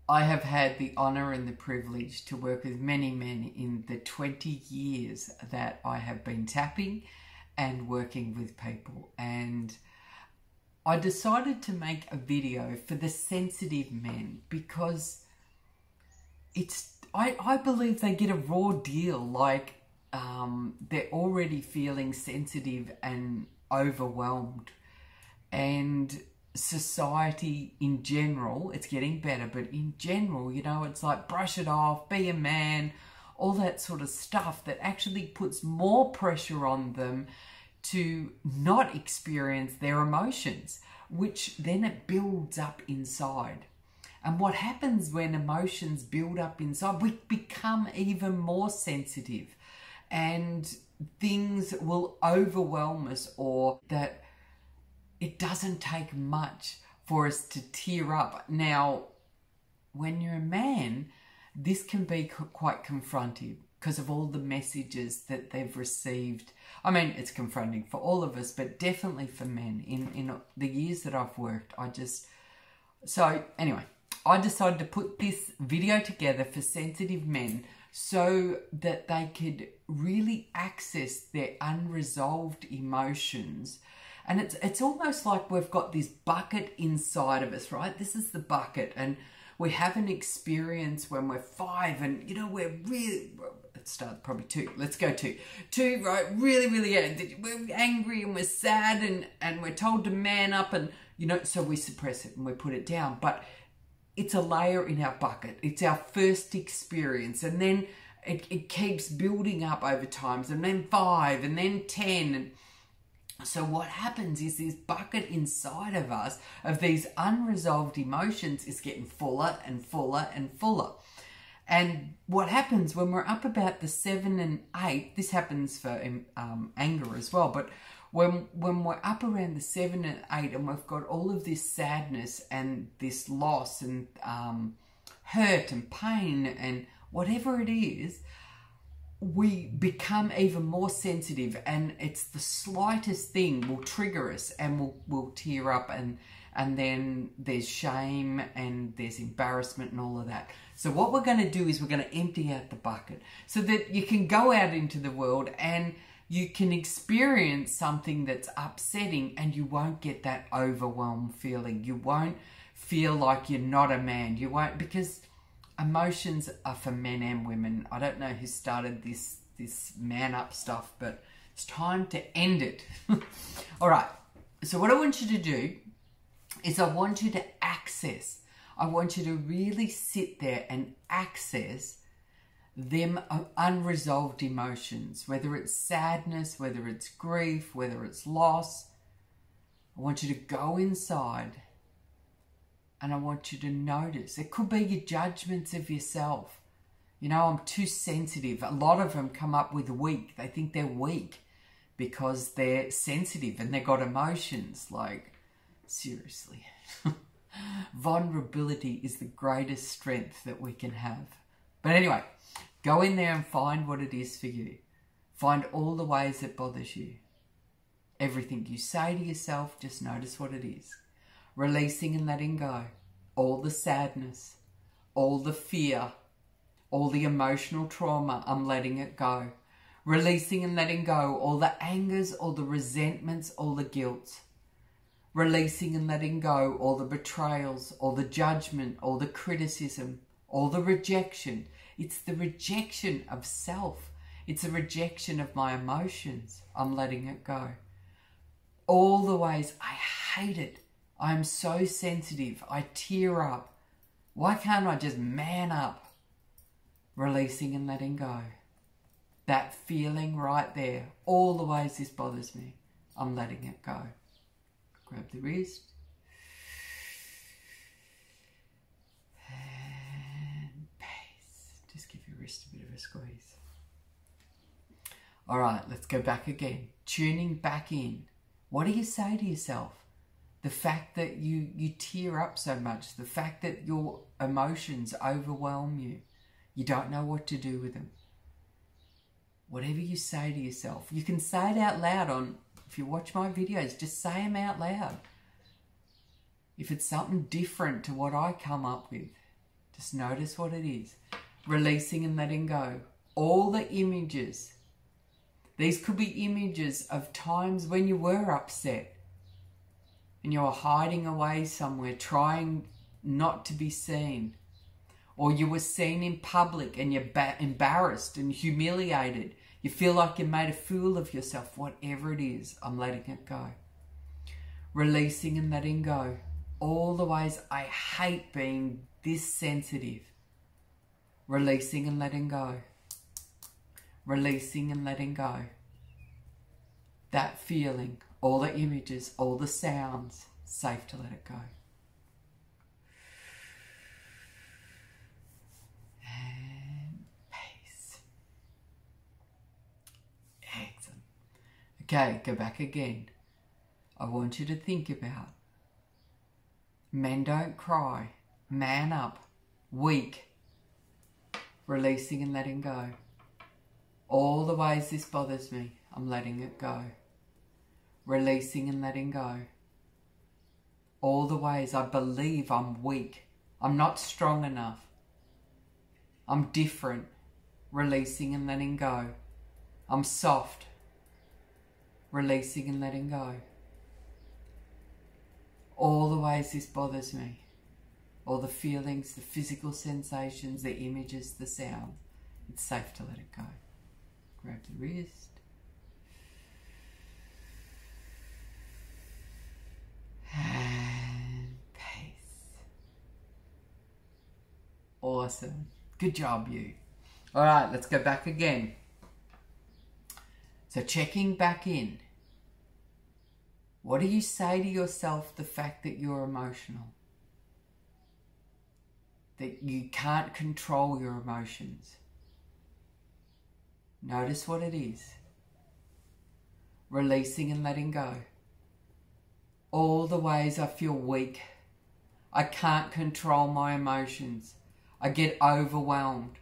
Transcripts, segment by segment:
I have had the honour and the privilege to work with many men in the 20 years that I have been tapping and working with people. And I decided to make a video for the sensitive men because I believe they get a raw deal, like they're already feeling sensitive and overwhelmed. And society in general, it's getting better, but in general, you know, it's like brush it off, be a man, all that sort of stuff that actually puts more pressure on them to not experience their emotions, which then it builds up inside. And what happens when emotions build up inside, we become even more sensitive and things will overwhelm us, or that it doesn't take much for us to tear up. Now, when you're a man, this can be quite confronting because of all the messages that they've received. I mean, it's confronting for all of us, but definitely for men. In the years that I've worked, so anyway, I decided to put this video together for sensitive men so that they could really access their unresolved emotions. And it's almost like we've got this bucket inside of us, right? This is the bucket, and we have an experience when we're 5 and, you know, we're really, let's start probably 2. Let's go 2. 2, right? Really, we're angry and we're sad and we're told to man up and, you know, so we suppress it and we put it down. But it's a layer in our bucket. It's our first experience. And then it keeps building up over time. And then 5 and then 10 and so what happens is this bucket inside of us of these unresolved emotions is getting fuller and fuller and fuller. And what happens when we're up about the 7 and 8, this happens for anger as well, but when we're up around the 7 and 8 and we've got all of this sadness and this loss and hurt and pain and whatever it is, we become even more sensitive, and it's the slightest thing will trigger us and we'll tear up, and then there's shame and there's embarrassment and all of that. So what we're going to do is we're going to empty out the bucket so that you can go out into the world and you can experience something that's upsetting and you won't get that overwhelmed feeling. You won't feel like you're not a man. You won't, because emotions are for men and women. I don't know who started this man up stuff, but it's time to end it. All right. So what I want you to do is I want you to access. I want you to really sit there and access them unresolved emotions, whether it's sadness, whether it's grief, whether it's loss. I want you to go inside. And I want you to notice. It could be your judgments of yourself. You know, I'm too sensitive. A lot of them come up with weak. They think they're weak because they're sensitive and they've got emotions. Like, seriously. Vulnerability is the greatest strength that we can have. But anyway, go in there and find what it is for you. Find all the ways it bothers you. Everything you say to yourself, just notice what it is. Releasing and letting go. All the sadness, all the fear, all the emotional trauma, I'm letting it go. Releasing and letting go. All the angers, all the resentments, all the guilt. Releasing and letting go. All the betrayals, all the judgment, all the criticism, all the rejection. It's the rejection of self. It's a rejection of my emotions. I'm letting it go. All the ways I hate it. I'm so sensitive. I tear up. Why can't I just man up? Releasing and letting go. That feeling right there. All the ways this bothers me. I'm letting it go. Grab the wrist. And pace. Just give your wrist a bit of a squeeze. All right, let's go back again. Tuning back in. What do you say to yourself? The fact that you tear up so much, the fact that your emotions overwhelm you, you don't know what to do with them. Whatever you say to yourself, you can say it out loud if you watch my videos, just say them out loud. If it's something different to what I come up with, Just notice what it is. Releasing and letting go. All the images. These could be images of times when you were upset and you were hiding away somewhere, trying not to be seen. Or you were seen in public and you're embarrassed and humiliated. You feel like you made a fool of yourself. Whatever it is, I'm letting it go. Releasing and letting go. All the ways I hate being this sensitive. Releasing and letting go. Releasing and letting go. That feeling, all the images, all the sounds, safe to let it go. And peace. Excellent. Okay, go back again. I want you to think about men don't cry, man up, weak, releasing and letting go. All the ways this bothers me, I'm letting it go. Releasing and letting go. All the ways I believe I'm weak, I'm not strong enough, I'm different, releasing and letting go. I'm soft, releasing and letting go. All the ways this bothers me, all the feelings, the physical sensations, the images, the sound, it's safe to let it go. Grab the wrist. And peace. Awesome. Good job, you. All right, let's go back again. So checking back in. What do you say to yourself the fact that you're emotional? That you can't control your emotions? Notice what it is. Releasing and letting go. All the ways I feel weak. I can't control my emotions. I get overwhelmed.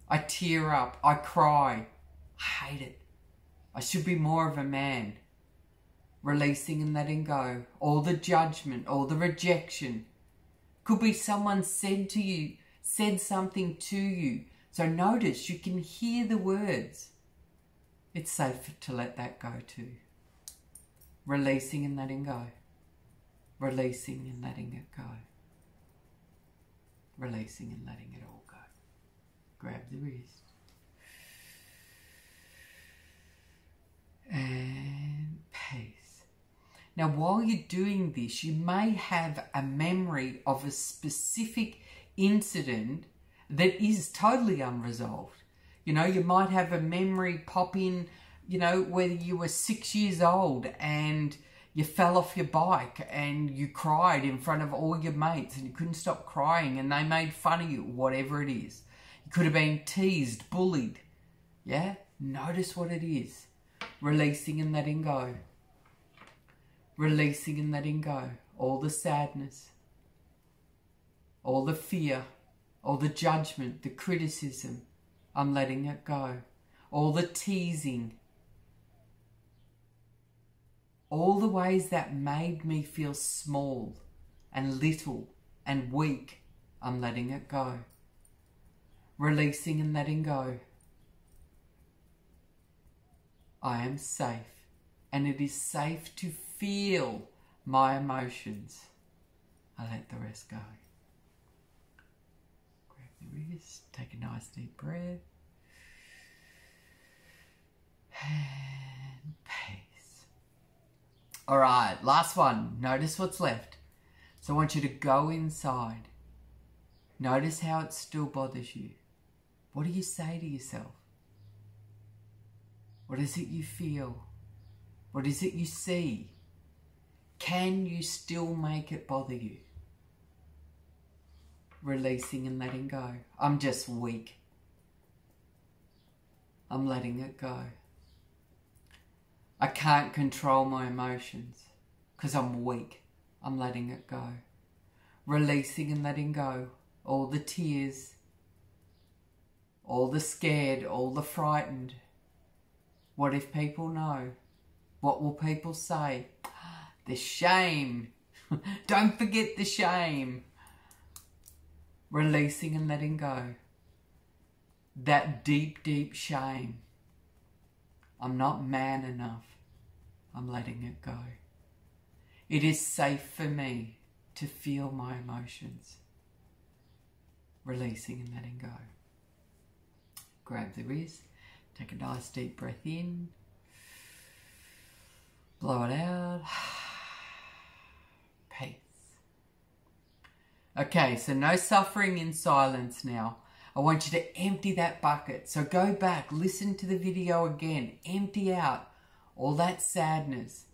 I tear up. I cry. I hate it. I should be more of a man. Releasing and letting go. All the judgment, all the rejection. Could be someone said something to you. So notice you can hear the words. It's safe to let that go too. Releasing and letting go. Releasing and letting it go. Releasing and letting it all go. Grab the wrist. And peace. Now while you're doing this, you may have a memory of a specific incident that is totally unresolved. You know, you might have a memory pop in, you know, whether you were 6 years old and you fell off your bike and you cried in front of all your mates and you couldn't stop crying and they made fun of you, whatever it is. You could have been teased, bullied. Yeah? Notice what it is. Releasing and letting go. Releasing and letting go. All the sadness. All the fear. All the judgment, the criticism. I'm letting it go. All the teasing. All the ways that made me feel small and little and weak, I'm letting it go. Releasing and letting go. I am safe, and it is safe to feel my emotions. I let the rest go. Grab the wrist, take a nice deep breath. And peace. All right, last one. Notice what's left. So I want you to go inside. Notice how it still bothers you. What do you say to yourself? What is it you feel? What is it you see? Can you still make it bother you? Releasing and letting go. I'm just weak. I'm letting it go. I can't control my emotions because I'm weak. I'm letting it go. Releasing and letting go. All the tears, all the scared, all the frightened. What if people know? What will people say? The shame. Don't forget the shame. Releasing and letting go. That deep, deep shame. I'm not man enough. I'm letting it go. It is safe for me to feel my emotions. Releasing and letting go. Grab the wrist. Take a nice deep breath in. Blow it out. Peace. Okay, so no suffering in silence now. I want you to empty that bucket. So go back, listen to the video again, empty out all that sadness.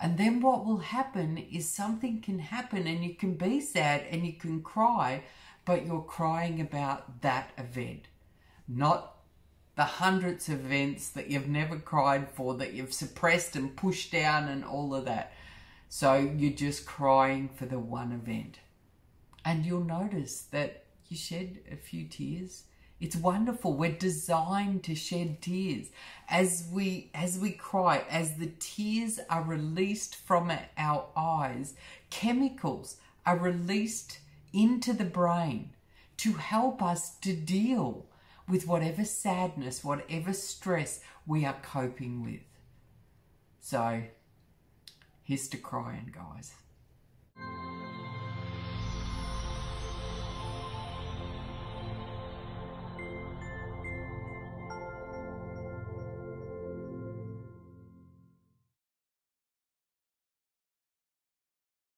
And then what will happen is something can happen and you can be sad and you can cry, but you're crying about that event, not the hundreds of events that you've never cried for, that you've suppressed and pushed down and all of that. So you're just crying for the one event. And you'll notice that you shed a few tears. It's wonderful. We're designed to shed tears. As we cry, as the tears are released from our eyes, chemicals are released into the brain to help us to deal with whatever sadness, whatever stress we are coping with. So, here's to crying, guys.